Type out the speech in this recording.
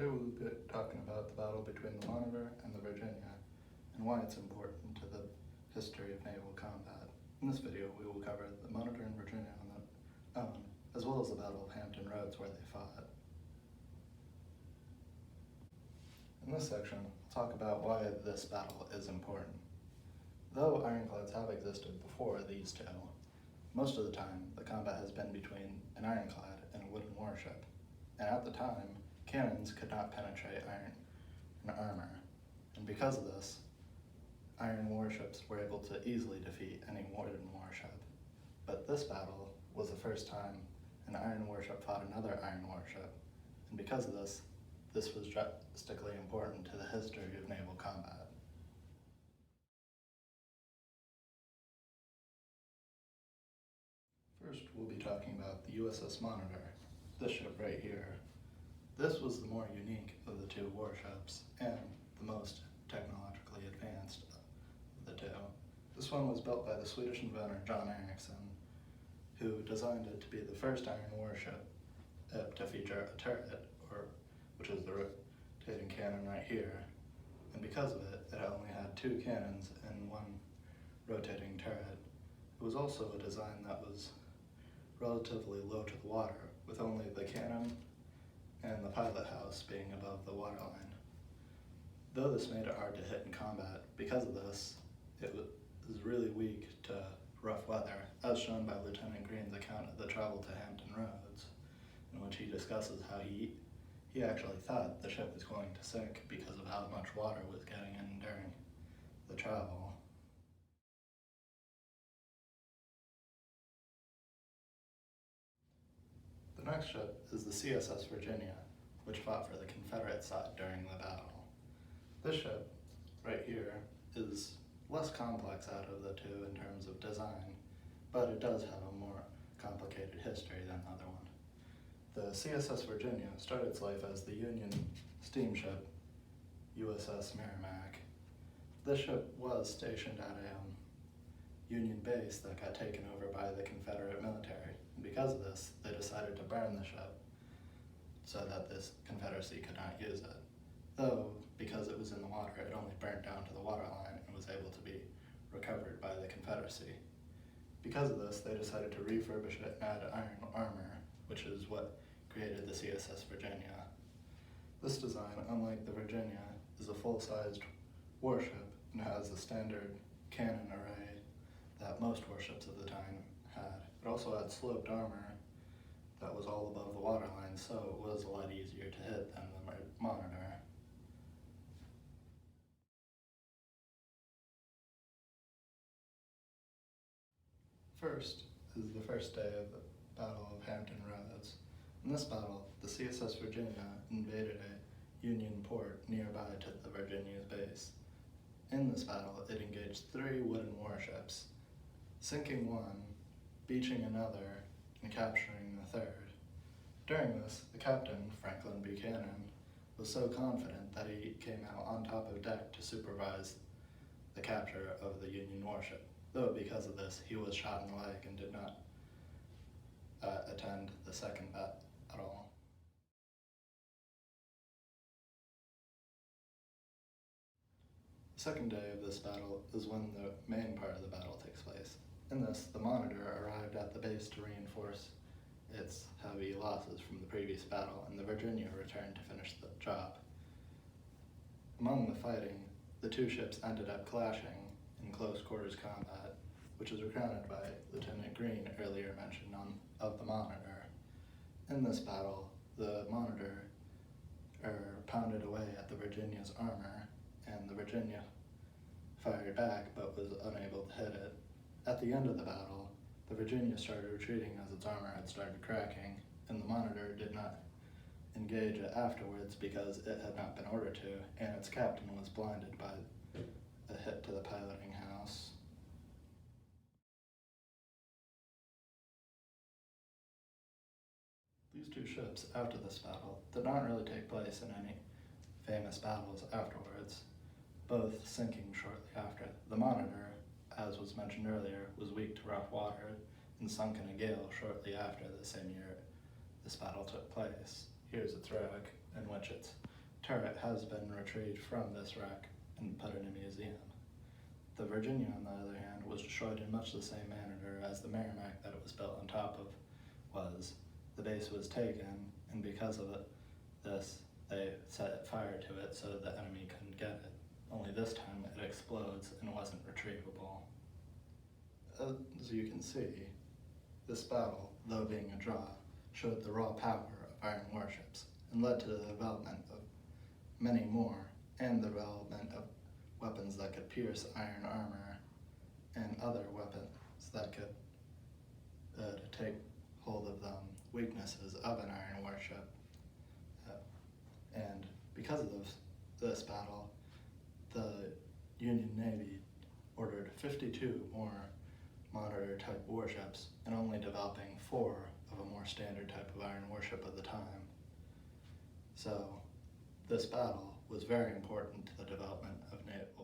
Today we will be talking about the battle between the Monitor and the Virginia and why it's important to the history of naval combat. In this video we will cover the Monitor and Virginia on their own, as well as the Battle of Hampton Roads where they fought. In this section, I'll talk about why this battle is important. Though ironclads have existed before these two, most of the time the combat has been between an ironclad and a wooden warship, and at the time, cannons could not penetrate iron armor, and because of this, iron warships were able to easily defeat any wooden warship. But this battle was the first time an iron warship fought another iron warship, and because of this, this was drastically important to the history of naval combat. First, we'll be talking about the USS Monitor, this ship right here. This was the more unique of the two warships and the most technologically advanced of the two. This one was built by the Swedish inventor John Ericsson, who designed it to be the first iron warship to feature a turret, which is the rotating cannon right here. And because of it, it only had two cannons and one rotating turret. It was also a design that was relatively low to the water, with only the cannon and the pilot house being above the waterline. Though this made it hard to hit in combat, because of this, it was really weak to rough weather, as shown by Lieutenant Green's account of the travel to Hampton Roads, in which he discusses how he actually thought the ship was going to sink because of how much water was getting in during the travel. The next ship is the CSS Virginia, which fought for the Confederate side during the battle. This ship, right here, is less complex out of the two in terms of design, but it does have a more complicated history than the other one. The CSS Virginia started its life as the Union steamship USS Merrimack. This ship was stationed at a Union base that got taken over by the Confederate military. And because of this, they decided to burn the ship so that this Confederacy could not use it. Though, because it was in the water, it only burnt down to the waterline and was able to be recovered by the Confederacy. Because of this, they decided to refurbish it and add iron armor, which is what created the CSS Virginia. This design, unlike the Virginia, is a full-sized warship and has the standard cannon array that most warships of the time had. It also had sloped armor that was all above the waterline, so it was a lot easier to hit than the Monitor. First is the first day of the Battle of Hampton Roads. In this battle, the CSS Virginia invaded a Union port nearby to the Virginia's base. In this battle, it engaged 3 wooden warships, sinking one, beaching another, and capturing the third. During this, the captain, Franklin Buchanan, was so confident that he came out on top of deck to supervise the capture of the Union warship, though because of this, he was shot in the leg and did not attend the second battle. The second day of this battle is when the main part of the battle takes place. In this, the Monitor arrived at the base to reinforce its heavy losses from the previous battle, and the Virginia returned to finish the job. Among the fighting, the two ships ended up clashing in close quarters combat, which was recounted by Lieutenant Green earlier mentioned of the Monitor. In this battle, the Monitor pounded away at the Virginia's armor, and the Virginia fired back but was unable to hit it. At the end of the battle, the Virginia started retreating as its armor had started cracking, and the Monitor did not engage it afterwards because it had not been ordered to, and its captain was blinded by a hit to the piloting house. These two ships, after this battle, did not really take place in any famous battles afterwards, both sinking shortly after. The Monitor, as was mentioned earlier, was weak to rough water and sunk in a gale shortly after the same year this battle took place. Here's its wreck, in which its turret has been retrieved from this wreck and put in a museum. The Virginia, on the other hand, was destroyed in much the same manner as the Merrimack that it was built on top of was. The base was taken, and because of this, they set fire to it so the enemy couldn't get it. Only this time it explodes and wasn't retrievable. As you can see, this battle, though being a draw, showed the raw power of iron warships and led to the development of many more, and the development of weapons that could pierce iron armor and other weapons that could take hold of the weaknesses of an iron warship. And because of this battle, the Union Navy ordered 52 more Monitor type warships and only developing 4 of a more standard type of iron warship at the time. So this battle was very important to the development of naval